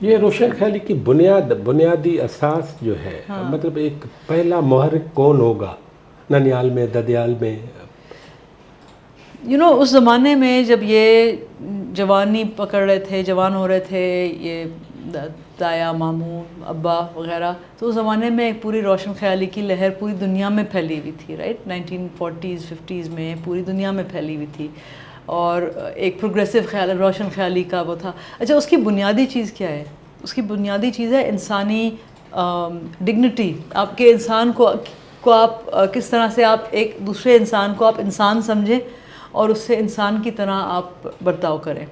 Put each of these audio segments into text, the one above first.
یہ روشن خیالی کی بنیادی اساس جو ہے، مطلب ایک پہلا محرک کون ہوگا ننیال میں، ددیال میں؟ اس زمانے میں جب یہ جوانی پکڑ رہے تھے، جوان ہو رہے تھے، یہ تایا، ماموں، ابا وغیرہ، تو اس زمانے میں ایک پوری روشن خیالی کی لہر پوری دنیا میں پھیلی ہوئی تھی، رائٹ، 1940s 50s میں پوری دنیا میں پھیلی ہوئی تھی، اور ایک پروگریسو خیال، روشن خیالی کا وہ تھا۔ اچھا، اس کی بنیادی چیز کیا ہے؟ اس کی بنیادی چیز ہے انسانی ڈگنیٹی، آپ کے انسان کو آپ کس طرح سے آپ ایک دوسرے انسان کو آپ انسان سمجھیں اور اس سے انسان کی طرح آپ برتاؤ کریں،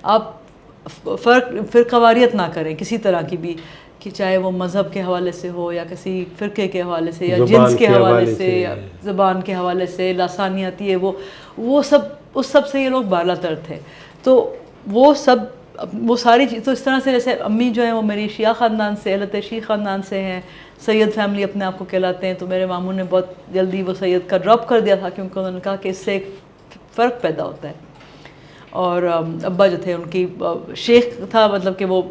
آپ فرقہ واریت نہ کریں کسی طرح کی بھی، کہ چاہے وہ مذہب کے حوالے سے ہو یا کسی فرقے کے حوالے سے یا جنس کے حوالے سے یا زبان کے حوالے سے، لسانیتی ہے وہ سب، اس سب سے یہ لوگ بالا تر تھے۔ تو وہ ساری چیز، تو اس طرح سے جیسے امی جو ہیں وہ میری شیعہ خاندان سے، اہل تشیع خاندان سے ہیں، سید فیملی اپنے آپ کو کہلاتے ہیں، تو میرے ماموں نے بہت جلدی وہ سید کا ڈراپ کر دیا تھا، کیونکہ انہوں نے کہا کہ اس سے ایک فرق پیدا ہوتا ہے۔ اور ابا جو تھے ان کی شیخ تھا، مطلب کہ وہ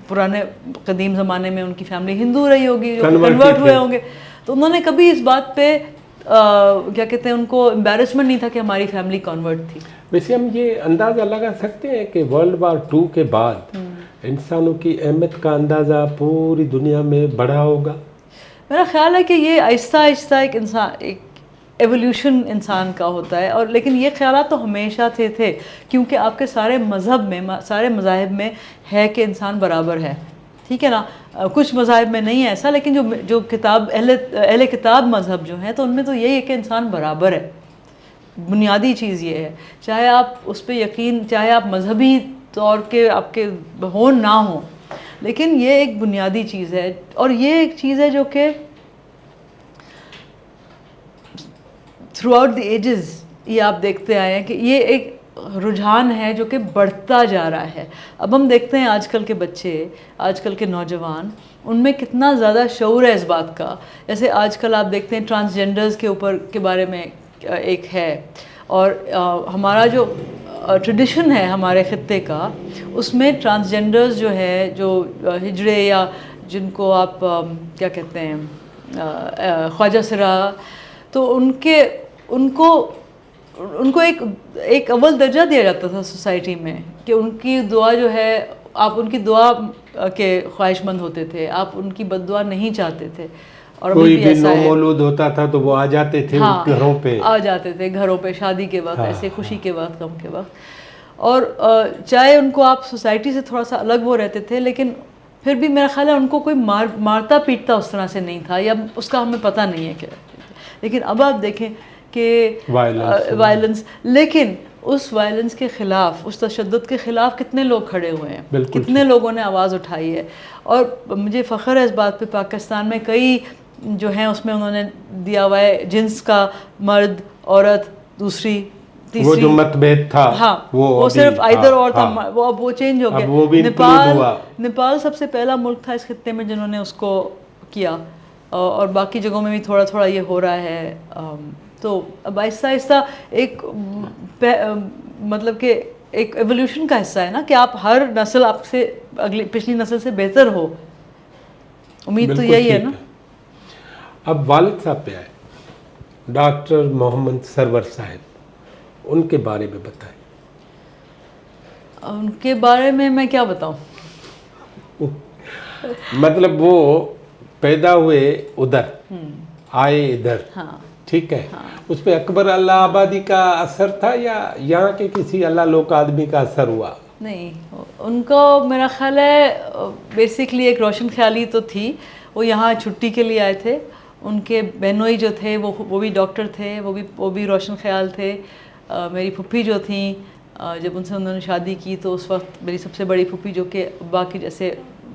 پرانے قدیم زمانے میں ان کی فیملی ہندو رہی ہوگی، جو کنورٹ ہوئے ہوں گے، تو انہوں نے کبھی اس بات پہ کیا کہتے ہیں، ان کو امبیرسمنٹ نہیں تھا کہ ہماری فیملی کنورٹ تھی۔ ویسے ہم یہ اندازہ لگا سکتے ہیں کہ ورلڈ وار 2 کے بعد انسانوں کی اہمیت کا اندازہ پوری دنیا میں بڑھا ہوگا؟ میرا خیال ہے کہ یہ آہستہ آہستہ ایک ایولیوشن انسان کا ہوتا ہے، اور لیکن یہ خیالات تو ہمیشہ تھے، کیونکہ آپ کے سارے مذاہب میں ہے کہ انسان برابر ہے، ٹھیک ہے نا؟ کچھ مذاہب میں نہیں ہے ایسا، لیکن جو کتاب اہل کتاب مذہب جو ہیں، تو ان میں تو یہی ہے کہ انسان برابر ہے، بنیادی چیز یہ ہے، چاہے آپ اس پہ یقین، چاہے آپ مذہبی طور کے آپ کے ہوں نہ ہوں، لیکن یہ ایک بنیادی چیز ہے، اور یہ ایک چیز ہے جو کہ تھرو آؤٹ دی ایجز یہ آپ دیکھتے آئے ہیں کہ یہ ایک رجحان ہے جو کہ بڑھتا جا رہا ہے۔ اب ہم دیکھتے ہیں آج کل کے بچے، آج کل کے نوجوان، ان میں کتنا زیادہ شعور ہے اس بات کا۔ جیسے آج کل آپ دیکھتے ہیں ٹرانسجینڈرز کے بارے میں ایک ہے، اور ہمارا جو ٹریڈیشن ہے ہمارے خطے کا، اس میں ٹرانسجینڈرز جو ہے، جو ہجڑے یا جن کو آپ کیا کہتے ہیں خواجہ سرا، تو ان کو ایک اول درجہ دیا جاتا تھا سوسائٹی میں، کہ ان کی دعا جو ہے، آپ ان کی دعا کے خواہش مند ہوتے تھے، آپ ان کی بد دعا نہیں چاہتے تھے، اور کوئی بھی نو مولود ہوتا تھا تو وہ آ جاتے تھے گھروں پہ، آ جاتے تھے گھروں پہ، شادی کے وقت، ایسے خوشی کے وقت، غم کے وقت، اور چاہے ان کو آپ سوسائٹی سے تھوڑا سا الگ وہ رہتے تھے، لیکن پھر بھی میرا خیال ہے ان کو کوئی مارتا پیٹتا اس طرح سے نہیں تھا، یا اس کا ہمیں پتہ نہیں ہے کہ، لیکن اب آپ دیکھیں کہ وائلنس، لیکن اس وائلنس کے خلاف، اس تشدد کے خلاف کتنے لوگ کھڑے ہوئے ہیں، کتنے لوگوں نے آواز اٹھائی ہے، اور مجھے فخر ہے اس بات پہ، پاکستان میں کئی جو ہیں اس میں انہوں نے دیا ہوا ہے جنس کا، مرد، عورت، دوسری، تیسری، وہ جو متبھید تھا، ہاں وہ صرف آئدر اور تھا، وہ اب وہ چینج ہو گیا۔ نیپال سب سے پہلا ملک تھا اس خطے میں جنہوں نے اس کو کیا، اور باقی جگہوں میں بھی تھوڑا تھوڑا یہ ہو رہا ہے۔ تو اب آہستہ آہستہ ایک مطلب کہ ایک ایولیوشن کا حصہ ہے نا، کہ آپ ہر نسل آپ سے پچھلی نسل سے بہتر ہو، امید تو یہی ہے نا۔ اب والد صاحب پہ آئے، ڈاکٹر محمد سرور صاحب، ان کے بارے میں بتائیں۔ ان کے بارے میں کیا بتاؤں؟ مطلب وہ پیدا ہوئے ادھر، آئے ادھر، ٹھیک ہے، اس پہ اکبر اللہ آبادی کا اثر تھا یا یہاں کے کسی اللہ لوک آدمی کا اثر ہوا؟ نہیں، ان کو میرا خیال ہے بیسکلی ایک روشن خیالی تو تھی، وہ یہاں چھٹی کے لیے آئے تھے، ان کے بہنوئی جو تھے وہ بھی ڈاکٹر تھے، وہ بھی روشن خیال تھے۔ میری پھپھی جو تھیں، جب ان سے انہوں نے شادی کی تو اس وقت میری سب سے بڑی پھپھی جو کہ ابا کی جیسے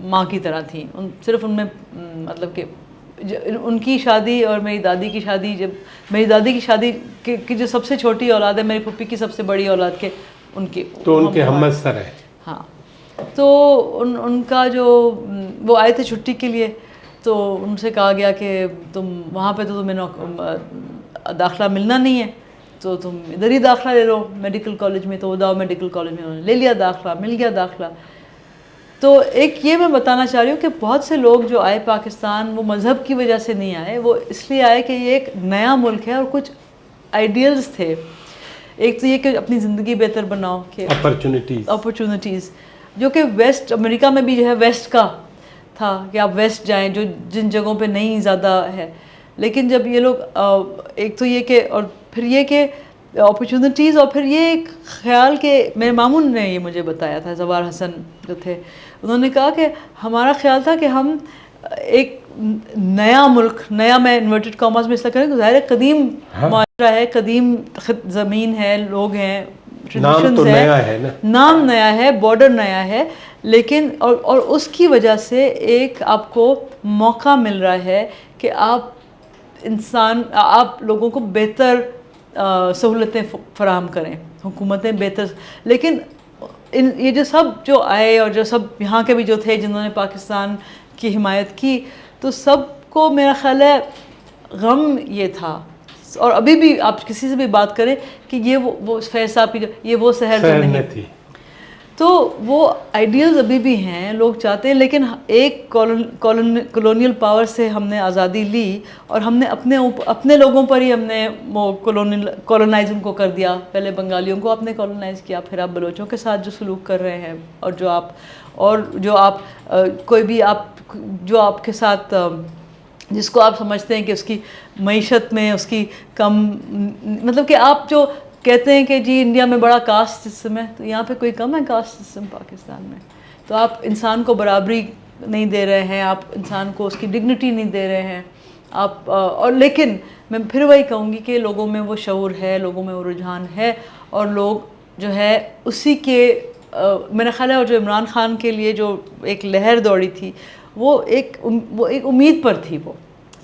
ماں کی طرح تھیں، صرف ان میں مطلب کہ ان کی شادی اور میری دادی کی شادی، جب میری دادی کی شادی کی جو سب سے چھوٹی اولاد ہے میری پھپھی کی سب سے بڑی اولاد کے، ان کے ہم منصر ہیں، ہاں، تو ان کا جو وہ آئے تھے چھٹی کے لیے، تو ان سے کہا گیا کہ تم وہاں پہ تو تمہیں داخلہ ملنا نہیں ہے، تو تم ادھر ہی داخلہ لے لو میڈیکل کالج میں، تو اداؤ میڈیکل کالج میں انہوں نے لے لیا داخلہ، مل گیا داخلہ۔ تو ایک یہ میں بتانا چاہ رہی ہوں کہ بہت سے لوگ جو آئے پاکستان وہ مذہب کی وجہ سے نہیں آئے, وہ اس لیے آئے کہ یہ ایک نیا ملک ہے اور کچھ آئیڈیلز تھے. ایک تو یہ کہ اپنی زندگی بہتر بناؤ, کہ اپرچونیٹیز جو کہ ویسٹ امریکہ میں بھی جو ہے ویسٹ کا تھا کہ آپ ویسٹ جائیں جو جن جگہوں پہ نہیں زیادہ ہے. لیکن جب یہ لوگ ایک تو یہ کہ اور پھر یہ کہ اپرچونیٹیز, اور پھر یہ ایک خیال کہ میرے ماموں نے یہ مجھے بتایا تھا, زوار حسن جو تھے, انہوں نے کہا کہ ہمارا خیال تھا کہ ہم ایک نیا ملک, نیا میں انورٹڈ کاماز میں اس طرح کریں کہ ظاہر قدیم معاشرہ ہے, قدیم زمین ہے, لوگ ہیں, نام تو نیا ہے نا, نام نیا ہے, بارڈر نیا ہے, لیکن اور اس کی وجہ سے ایک آپ کو موقع مل رہا ہے کہ آپ لوگوں کو بہتر سہولتیں فراہم کریں, حکومتیں بہتر. لیکن یہ جو سب جو آئے اور جو سب یہاں کے بھی جو تھے جنہوں نے پاکستان کی حمایت کی, تو سب کو میرا خیال ہے غم یہ تھا, اور ابھی بھی آپ کسی سے بھی بات کریں کہ یہ وہ فیض صاحب کی یہ وہ شہر تو نہیں تھی, تو وہ آئیڈیلز ابھی بھی ہیں, لوگ چاہتے ہیں. لیکن ایک کولونیل پاور سے ہم نے آزادی لی اور ہم نے اپنے لوگوں پر ہی ہم نے وہ کولونائزم کو کر دیا. پہلے بنگالیوں کو آپ نے کولونائز کیا, پھر آپ بلوچوں کے ساتھ جو سلوک کر رہے ہیں, اور جو آپ کوئی بھی جو آپ کے ساتھ جس کو آپ سمجھتے ہیں کہ اس کی معیشت میں اس کی کم, مطلب کہ آپ جو کہتے ہیں کہ جی انڈیا میں بڑا کاسٹ سسٹم ہے, تو یہاں پہ کوئی کم ہے کاسٹ سسٹم پاکستان میں؟ تو آپ انسان کو برابری نہیں دے رہے ہیں, آپ انسان کو اس کی ڈگنیٹی نہیں دے رہے ہیں آپ. اور لیکن میں پھر وہی کہوں گی کہ لوگوں میں وہ شعور ہے, لوگوں میں وہ رجحان ہے, اور لوگ جو ہے اسی کے میرا خیال ہے, اور جو عمران خان کے لیے جو ایک لہر دوڑی تھی وہ ایک امید پر تھی. وہ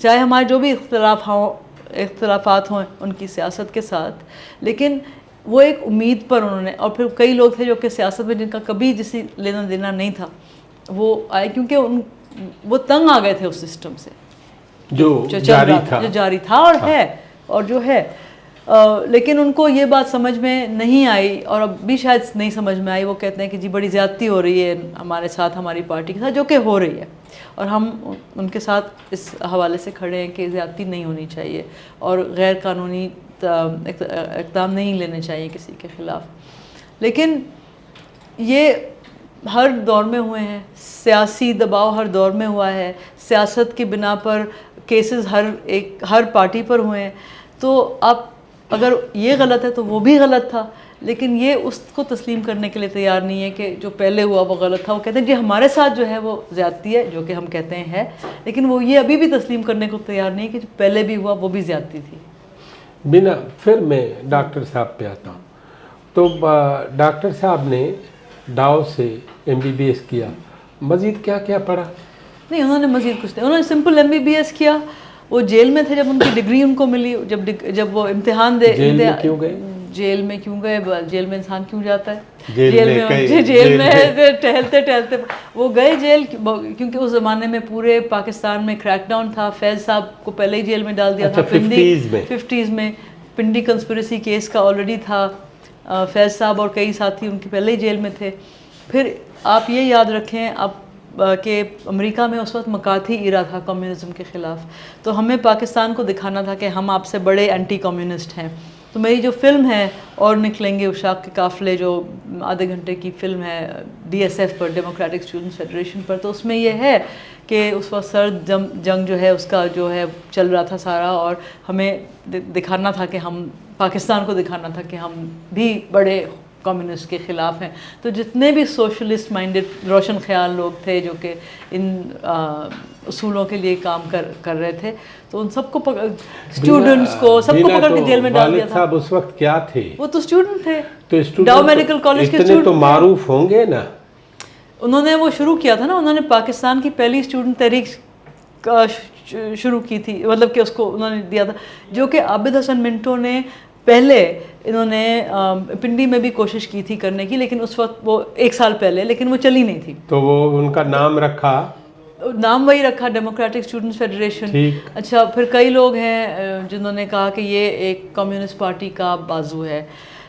چاہے ہمارے جو بھی اختلافات ہوں ان کی سیاست کے ساتھ, لیکن وہ ایک امید پر انہوں نے. اور پھر کئی لوگ تھے جو کہ سیاست میں جن کا کبھی جسی لینا دینا نہیں تھا, وہ آئے کیونکہ وہ تنگ آ گئے تھے اس سسٹم سے جو جاری تھا اور ہے اور جو ہے. لیکن ان کو یہ بات سمجھ میں نہیں آئی, اور اب بھی شاید نہیں سمجھ میں آئی. وہ کہتے ہیں کہ جی بڑی زیادتی ہو رہی ہے ہمارے ساتھ, ہماری پارٹی کے ساتھ, جو کہ ہو رہی ہے, اور ہم ان کے ساتھ اس حوالے سے کھڑے ہیں کہ زیادتی نہیں ہونی چاہیے اور غیر قانونی اقدام نہیں لینے چاہیے کسی کے خلاف. لیکن یہ ہر دور میں ہوئے ہیں, سیاسی دباؤ ہر دور میں ہوا ہے, سیاست کی بنا پر کیسز ہر پارٹی پر ہوئے ہیں. تو آپ اگر یہ غلط ہے تو وہ بھی غلط تھا, لیکن یہ اس کو تسلیم کرنے کے لیے تیار نہیں ہے کہ جو پہلے ہوا وہ غلط تھا. وہ کہتے ہیں جی ہمارے ساتھ جو ہے وہ زیادتی ہے, جو کہ ہم کہتے ہیں ہے, لیکن وہ یہ ابھی بھی تسلیم کرنے کو تیار نہیں ہے کہ جو پہلے بھی ہوا وہ بھی زیادتی تھی. پھر میں ڈاکٹر صاحب پہ آتا ہوں. تو ڈاکٹر صاحب نے ڈاؤ سے MBBS کیا, مزید کیا کیا پڑھا؟ نہیں, انہوں نے مزید کچھ نہیں, انہوں نے سمپل MBBS کیا. وہ جیل میں تھے جب ان کی ڈگری ان کو ملی, جب وہ امتحان دے. جیل میں کیوں گئے؟ جیل میں کیوں گئے؟ جیل میں انسان کیوں جاتا ہے؟ جیل میں ٹہلتے وہ گئے جیل, کیونکہ اس زمانے میں پورے پاکستان میں کریک ڈاؤن تھا. فیض صاحب کو پہلے ہی جیل میں ڈال دیا تھا, 50s میں پنڈی کنسپریسی کیس کا آلریڈی تھا. فیض صاحب اور کئی ساتھی ان کے پہلے ہی جیل میں تھے. پھر آپ یہ یاد رکھیں کہ امریکہ میں اس وقت مکارتھی ایرا تھا کمیونزم کے خلاف, تو ہمیں پاکستان کو دکھانا تھا کہ ہم آپ سے بڑے اینٹی کمیونسٹ ہیں. تو میری جو فلم ہے اور نکلیں گے اشاق کے قافلے, جو آدھے گھنٹے کی فلم ہے DSF پر, ڈیموکریٹک اسٹوڈنٹس فیڈریشن پر, تو اس میں یہ ہے کہ اس وقت سرد جنگ جو ہے اس کا جو ہے چل رہا تھا سارا, اور ہمیں دکھانا تھا کہ ہم پاکستان کو دکھانا تھا کہ ہم بھی بڑے کمیونسٹ کے خلاف ہیں. تو جتنے بھی سوشلسٹ مائنڈڈ روشن خیال لوگ تھے جو کہ ان اصولوں کے لیے کام کر رہے تھے, تو ان سب کو اسٹوڈنٹس کو سب کو پکڑ کے جیل میں ڈال دیا تھا. صاحب اس وقت کیا تھے؟ وہ تو اسٹوڈنٹ تھے, تو ڈاؤ میڈیکل کالج کے اسٹوڈنٹ تو معروف ہوں گے نا. انہوں نے وہ شروع کیا تھا نا, انہوں نے پاکستان کی پہلی اسٹوڈنٹ تحریک شروع کی تھی, مطلب کہ اس کو انہوں نے دیا تھا, جو کہ عابد حسن منٹو نے پہلے انہوں نے پنڈی میں بھی کوشش کی تھی کرنے کی, لیکن اس وقت وہ 1 سال پہلے, لیکن وہ چلی نہیں تھی. تو وہ ان کا نام رکھا, نام وہی رکھا, ڈیموکریٹک اسٹوڈنٹس فیڈریشن. اچھا, پھر کئی لوگ ہیں جنہوں نے کہا کہ یہ ایک کمیونسٹ پارٹی کا بازو ہے,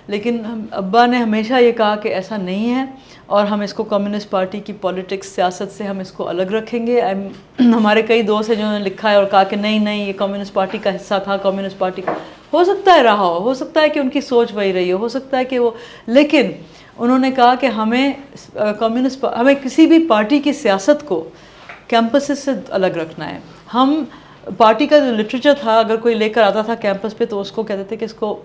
لیکن ابا نے ہمیشہ یہ کہا کہ ایسا نہیں ہے اور ہم اس کو کمیونسٹ پارٹی کی پولیٹکس سیاست سے ہم اس کو الگ رکھیں گے. ہمارے کئی دوست ہیں جنہوں نے لکھا ہے اور کہا کہ نہیں یہ کمیونسٹ پارٹی کا حصہ تھا, کمیونسٹ پارٹی کا ہو سکتا ہے رہا ہو سکتا ہے کہ ان کی سوچ وہی رہی ہو سکتا ہے کہ وہ, لیکن انہوں نے کہا کہ ہمیں ہمیں کسی بھی پارٹی کی سیاست کو کیمپسز سے الگ رکھنا ہے. ہم پارٹی کا جو لٹریچر تھا اگر کوئی لے کر آتا تھا کیمپس پہ تو اس کو کہتے تھے کہ اس کو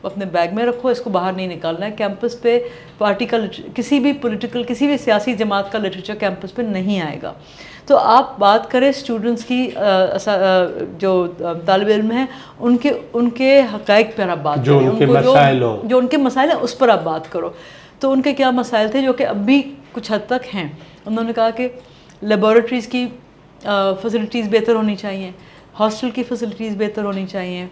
اپنے بیگ میں رکھو, اس کو باہر نہیں نکالنا ہے. کیمپس پہ پارٹی کا کسی بھی پولیٹیکل کسی بھی سیاسی جماعت کا لٹریچر کیمپس پہ نہیں آئے گا. تو آپ بات کریں اسٹوڈنٹس کی, جو طالب علم ہیں ان کے حقائق پر آپ بات کریں, جو ان کے مسائل ہیں اس پر آپ بات کرو. تو ان کے کیا مسائل تھے جو کہ اب بھی کچھ حد تک ہیں. انہوں نے کہا کہ لیبارٹریز کی فیسلٹیز بہتر ہونی چاہیے, ہاسٹل کی فیسلٹیز بہتر ہونی چاہیے,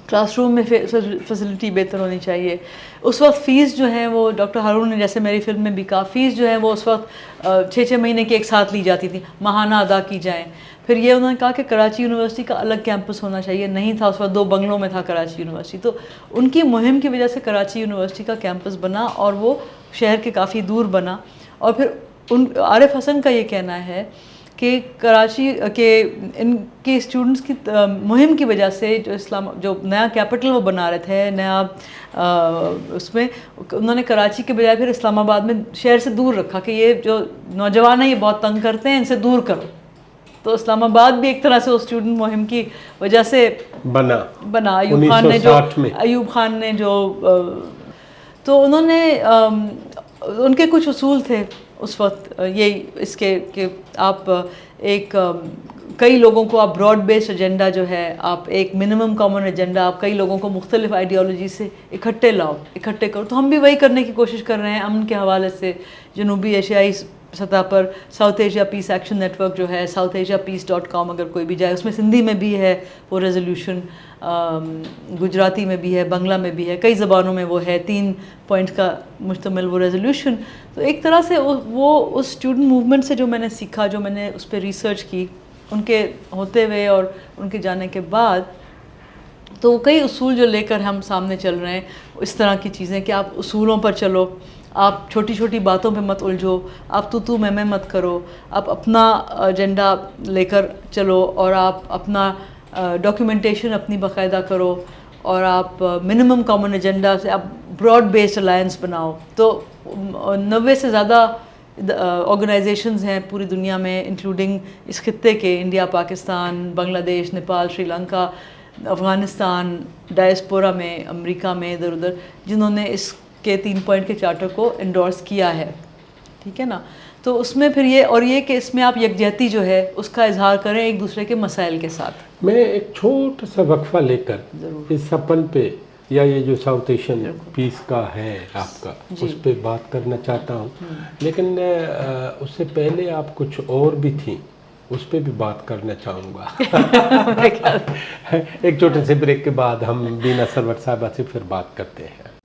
کلاس روم میں فیسلٹی بہتر ہونی چاہیے. اس وقت فیس جو ہیں وہ ڈاکٹر ہارون نے جیسے میری فلم میں بھی کہا, فیس جو ہے وہ اس وقت 6 مہینے کی ایک ساتھ لی جاتی تھی, ماہانہ ادا کی جائیں. پھر یہ انہوں نے کہا کہ کراچی یونیورسٹی کا الگ کیمپس ہونا چاہیے, نہیں تھا اس وقت 2 بنگلوں میں تھا کراچی یونیورسٹی. تو ان کی مہم کی وجہ سے کراچی یونیورسٹی کا کیمپس بنا اور وہ شہر کے کافی دور بنا. اور پھر عارف حسن کا یہ کہنا ہے کہ کراچی کے ان کے اسٹوڈنٹس کی مہم کی وجہ سے جو نیا کیپٹل وہ بنا رہے تھے, نیا اس میں انہوں نے کراچی کے بجائے پھر اسلام آباد میں شہر سے دور رکھا کہ یہ جو نوجوان ہیں یہ بہت تنگ کرتے ہیں, ان سے دور کرو. تو اسلام آباد بھی ایک طرح سے اس اسٹوڈنٹ مہم کی وجہ سے بنا. ایوب خان نے جو تو انہوں نے ان کے کچھ اصول تھے اس وقت یہ اس کے کہ آپ ایک کئی لوگوں کو آپ براڈ بیسڈ ایجنڈا جو ہے آپ ایک منیمم کامن ایجنڈا آپ کئی لوگوں کو مختلف آئیڈیالوجی سے اکٹھے کرو. تو ہم بھی وہی کرنے کی کوشش کر رہے ہیں امن کے حوالے سے. جنوبی ایشیائی سطح پر ساؤتھ ایشیا پیس ایکشن نیٹ ورک جو ہے southasiapeace.com اگر کوئی بھی جائے, اس میں سندھی میں بھی ہے وہ ریزولوشن, گجراتی میں بھی ہے, بنگلہ میں بھی ہے, کئی زبانوں میں وہ ہے, 3 پوائنٹ کا مشتمل وہ ریزولوشن. تو ایک طرح سے وہ اس اسٹوڈنٹ موومنٹ سے جو میں نے سیکھا, جو میں نے اس پہ ریسرچ کی ان کے ہوتے ہوئے اور ان کے جانے کے بعد, تو کئی اصول جو لے کر ہم سامنے چل رہے ہیں اس طرح کی چیزیں کہ آپ اصولوں پر چلو, آپ چھوٹی چھوٹی باتوں پہ مت الجھو, آپ تو میں مت کرو, آپ اپنا ایجنڈا لے کر چلو اور آپ اپنا ڈاکیومنٹیشن اپنی باقاعدہ کرو اور آپ منیمم کامن ایجنڈا سے آپ براڈ بیسڈ الائنس بناؤ. تو 90 سے زیادہ آرگنائزیشنز ہیں پوری دنیا میں انکلوڈنگ اس خطے کے, انڈیا, پاکستان, بنگلہ دیش, نیپال, سری لنکا, افغانستان, ڈائسپورا میں, امریکہ میں, ادھر ادھر, جنہوں نے اس کے 3 پوائنٹ کے چارٹر کو انڈورس کیا ہے. ٹھیک ہے نا. تو اس میں پھر یہ کہ اس میں آپ یکجہتی جو ہے اس کا اظہار کریں ایک دوسرے کے مسائل کے ساتھ. میں ایک چھوٹا سا وقفہ لے کر اس سپن پہ یا یہ جو ساؤتھ ایشین پیس کا ہے آپ کا اس پہ بات کرنا چاہتا ہوں, لیکن اس سے پہلے آپ کچھ اور بھی تھیں اس پہ بھی بات کرنا چاہوں گا. ایک چھوٹے سے بریک کے بعد ہم بینا سرور صاحبہ سے پھر بات کرتے ہیں.